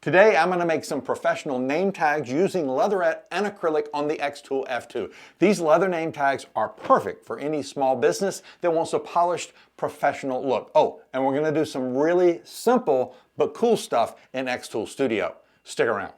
Today I'm going to make some professional name tags using Leatherette and acrylic on the xTool F2. These leather name tags are perfect for any small business that wants a polished professional look. Oh, and we're going to do some really simple but cool stuff in xTool Studio. Stick around.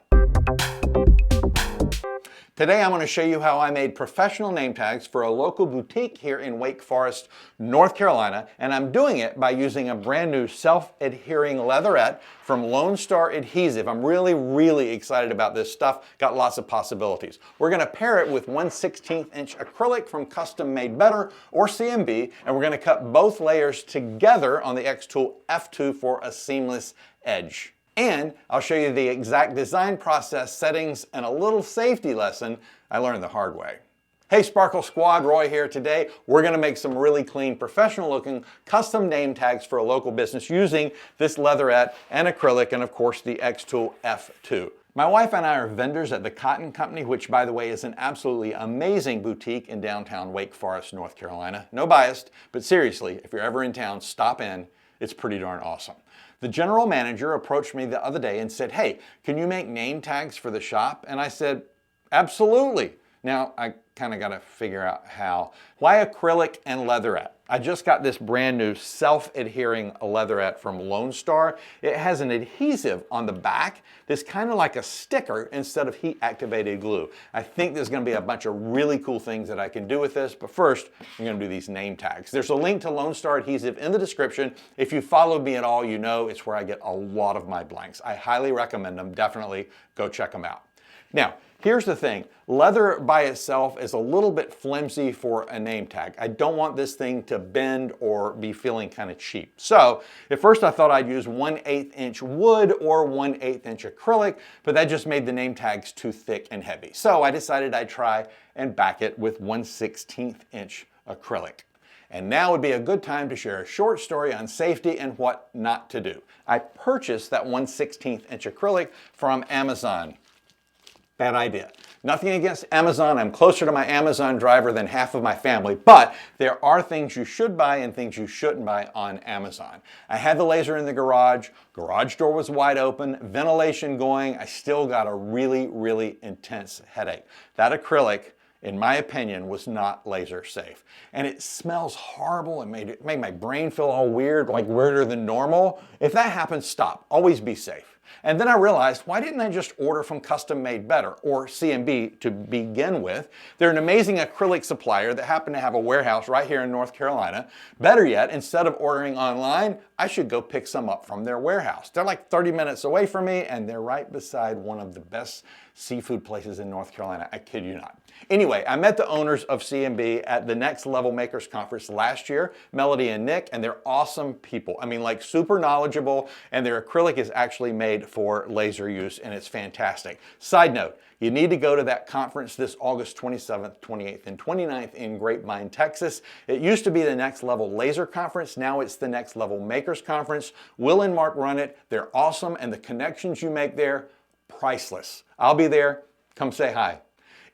Today I'm going to show you how I made professional name tags for a local boutique here in Wake Forest, North Carolina, and I'm doing it by using a brand new self-adhering leatherette from LoneStar adhesive. I'm really excited about this stuff. Got lots of possibilities. We're going to pair it with 1/16 inch acrylic from Custom Made Better or CMB, and we're going to cut both layers together on the xTool F2 for a seamless edge. And I'll show you the exact design process, settings, and a little safety lesson I learned the hard way. Hey Sparkle Squad, Roy here. Today we're going to make some really clean, professional looking custom name tags for a local business using this leatherette and acrylic and of course the xTool F2. My wife and I are vendors at the Cotton Company, which by the way is an absolutely amazing boutique in downtown Wake Forest, North Carolina. No biased, but seriously, if you're ever in town, stop in. It's pretty darn awesome. The general manager approached me the other day and said, hey, can you make name tags for the shop? And I said, absolutely. Now, I kind of got to figure out how. Why acrylic and leatherette? I just got this brand new self-adhering leatherette from LoneStar. It has an adhesive on the back that's kind of like a sticker instead of heat-activated glue. I think there's going to be a bunch of really cool things that I can do with this, but first, I'm going to do these name tags. There's a link to LoneStar adhesive in the description. If you followed me at all, you know it's where I get a lot of my blanks. I highly recommend them. Definitely go check them out. Now, here's the thing. Leather by itself is a little bit flimsy for a name tag. I don't want this thing to bend or be feeling kind of cheap. So at first I thought I'd use 1/8 inch wood or 1/8 inch acrylic, but that just made the name tags too thick and heavy. So I decided I'd try and back it with 1/16 inch acrylic. And now would be a good time to share a short story on safety and what not to do. I purchased that 1/16 inch acrylic from Amazon. Bad idea. Nothing against Amazon. I'm closer to my Amazon driver than half of my family, but there are things you should buy and things you shouldn't buy on Amazon. I had the laser in the garage door was wide open, ventilation going. I still got a really intense headache. That acrylic, in my opinion, was not laser safe. And it smells horrible. It made my brain feel all weird, like weirder than normal. If that happens, stop. Always be safe. And then I realized, why didn't I just order from Custom Made Better, or CMB to begin with? They're an amazing acrylic supplier that happen to have a warehouse right here in North Carolina. Better yet, instead of ordering online, I should go pick some up from their warehouse. They're like 30 minutes away from me, and they're right beside one of the best seafood places in North Carolina. I kid you not. Anyway, I met the owners of CMB at the Next Level Makers Conference last year, Melody and Nick, and they're awesome people. I mean, like super knowledgeable, and their acrylic is actually made for laser use, and it's fantastic. Side note, you need to go to that conference this August 27th, 28th, and 29th in Grapevine, Texas. It used to be the Next Level Laser Conference. Now it's the Next Level Makers Conference. Will and Mark run it. They're awesome, and the connections you make there, priceless. I'll be there. Come say hi.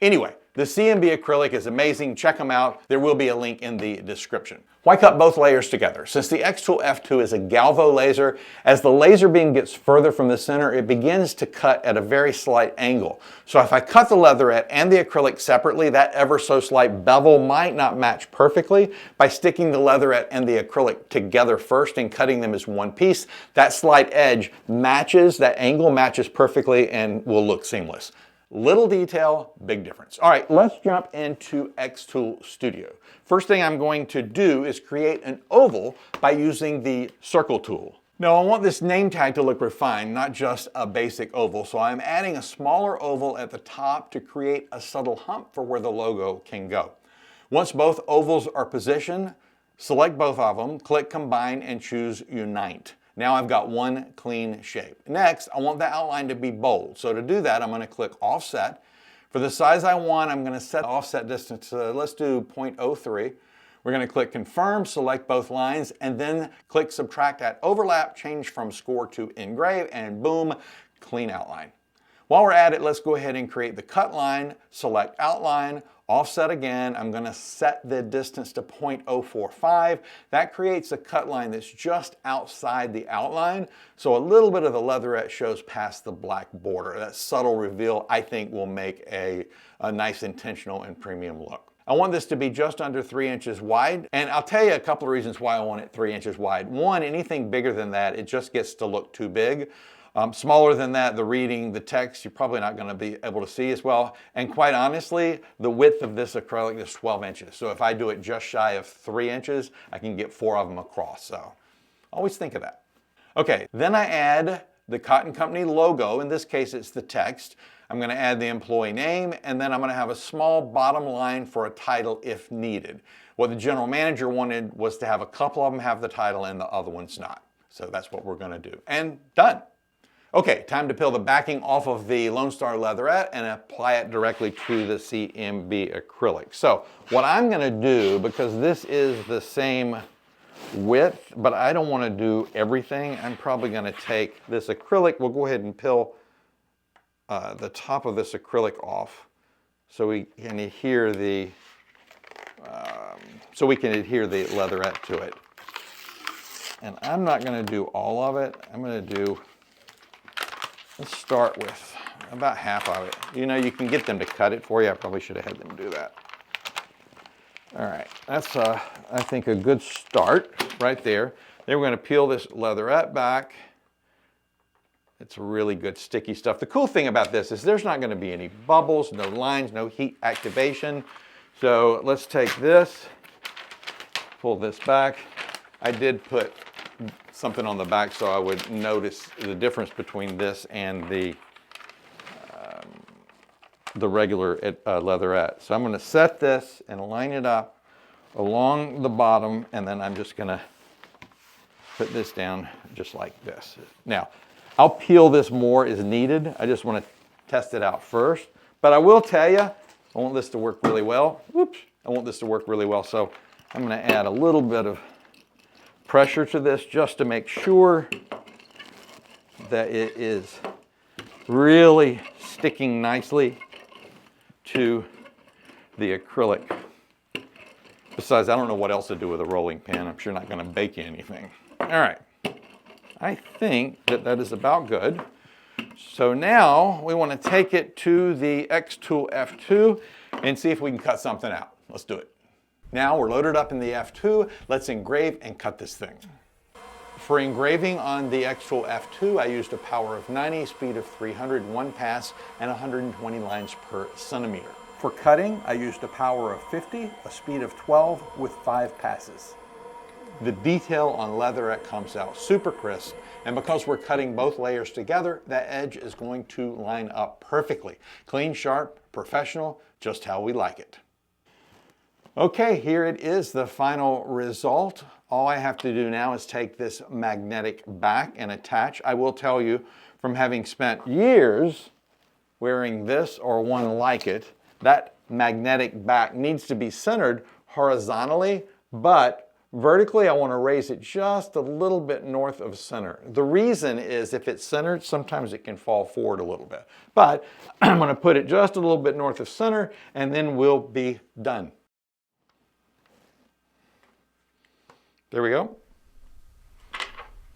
Anyway, the CMB acrylic is amazing. Check them out. There will be a link in the description. Why cut both layers together? Since the xTool F2 is a galvo laser, as the laser beam gets further from the center, it begins to cut at a very slight angle. So if I cut the leatherette and the acrylic separately, that ever so slight bevel might not match perfectly. By sticking the leatherette and the acrylic together first and cutting them as one piece, that slight edge matches, that angle matches perfectly and will look seamless. Little detail, big difference. All right, let's jump into xTool Studio. First thing I'm going to do is create an oval by using the circle tool. Now I want this name tag to look refined, not just a basic oval, so I'm adding a smaller oval at the top to create a subtle hump for where the logo can go. Once both ovals are positioned, select both of them, click Combine, and choose Unite. Now I've got one clean shape. Next, I want the outline to be bold. So to do that, I'm going to click Offset. For the size I want, I'm going to set offset distance to, let's do 0.03. We're going to click Confirm, select both lines, and then click Subtract at Overlap, change from Score to Engrave, and boom, clean outline. While we're at it, let's go ahead and create the cut line, select outline, offset again. I'm going to set the distance to 0.045. That creates a cut line that's just outside the outline. So a little bit of the leatherette shows past the black border. That subtle reveal, I think, will make a nice intentional and premium look. I want this to be just under 3 inches wide, and I'll tell you a couple of reasons why I want it 3 inches wide. One, anything bigger than that, it just gets to look too big. Smaller than that, the reading, the text, you're probably not going to be able to see as well. And quite honestly, the width of this acrylic is 12 inches. So if I do it just shy of 3 inches, I can get 4 of them across. So always think of that. Okay, then I add the cotton company logo. In this case, it's the text. I'm going to add the employee name, and then I'm going to have a small bottom line for a title if needed. What the general manager wanted was to have a couple of them have the title and the other ones not. So that's what we're going to do. And done. Okay, time to peel the backing off of the LoneStar Leatherette and apply it directly to the CMB acrylic. So what I'm going to do, because this is the same width, but I don't want to do everything, I'm probably going to take this acrylic. We'll go ahead and peel the top of this acrylic off so we can adhere the leatherette to it. And I'm not going to do all of it. I'm going to do, let's start with about half of it. You know, you can get them to cut it for you. I probably should have had them do that. All right, that's I think a good start right there. Then we're going to peel this leatherette back. It's really good sticky stuff. The cool thing about this is there's not going to be any bubbles, no lines, no heat activation. So let's take this, pull this back. I did put something on the back so I would notice the difference between this and the regular leatherette. So I'm going to set this and line it up along the bottom, and then I'm just going to put this down just like this. Now, I'll peel this more as needed. I just want to test it out first. But I will tell you, I want this to work really well. Whoops, I want this to work really well. So I'm going to add a little bit of pressure to this just to make sure that it is really sticking nicely to the acrylic. Besides, I don't know what else to do with a rolling pin. I'm sure not going to bake anything. All right. I think that that is about good. So now we want to take it to the xTool F2 and see if we can cut something out. Let's do it. Now we're loaded up in the F2. Let's engrave and cut this thing. For engraving on the xTool F2, I used a power of 90, speed of 300, 1 pass, and 120 lines per centimeter. For cutting, I used a power of 50, a speed of 12 with 5 passes. The detail on leatherette comes out super crisp, and because we're cutting both layers together, that edge is going to line up perfectly. Clean, sharp, professional, just how we like it. Okay, here it is, the final result. All I have to do now is take this magnetic back and attach. I will tell you, from having spent years wearing this or one like it, that magnetic back needs to be centered horizontally, but vertically, I want to raise it just a little bit north of center. The reason is if it's centered, sometimes it can fall forward a little bit. But I'm going to put it just a little bit north of center, and then we'll be done. There we go.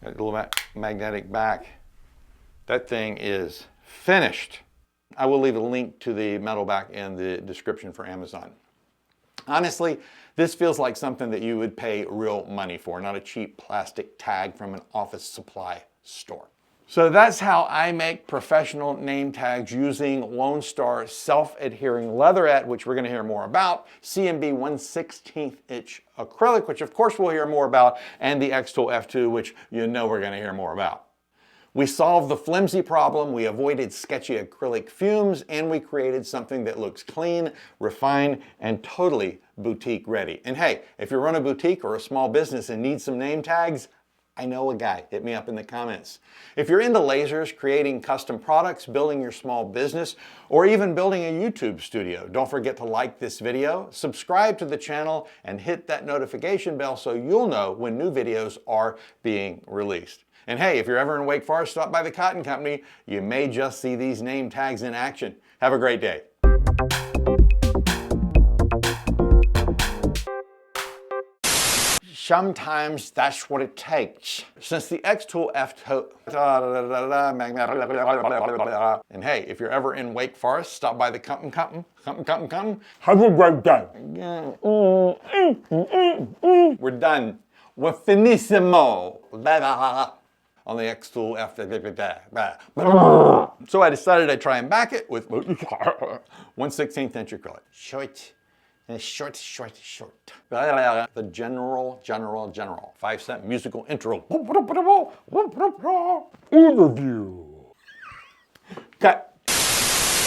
Got a little magnetic back. That thing is finished. I will leave a link to the metal back in the description for Amazon. Honestly, this feels like something that you would pay real money for, not a cheap plastic tag from an office supply store. So that's how I make professional name tags using LoneStar self-adhering leatherette, which we're going to hear more about, CMB 1/16 inch acrylic, which of course we'll hear more about, and the xTool F2, which you know we're going to hear more about. We solved the flimsy problem, we avoided sketchy acrylic fumes, and we created something that looks clean, refined, and totally boutique ready. And hey, if you run a boutique or a small business and need some name tags, I know a guy. Hit me up in the comments. If you're into lasers, creating custom products, building your small business, or even building a YouTube studio, don't forget to like this video, subscribe to the channel, and hit that notification bell so you'll know when new videos are being released. And hey, if you're ever in Wake Forest, stop by the Cotton Company. You may just see these name tags in action. Have a great day. Sometimes that's what it takes. Since the xTool and hey, if you're ever in Wake Forest, stop by the Cotton Company. Have a great day. We're done. We're finissimo. On the xTool So I decided I'd try and back it with 1/16 inch acrylic. Short. The general. 5-cent musical intro. Overview. Cut.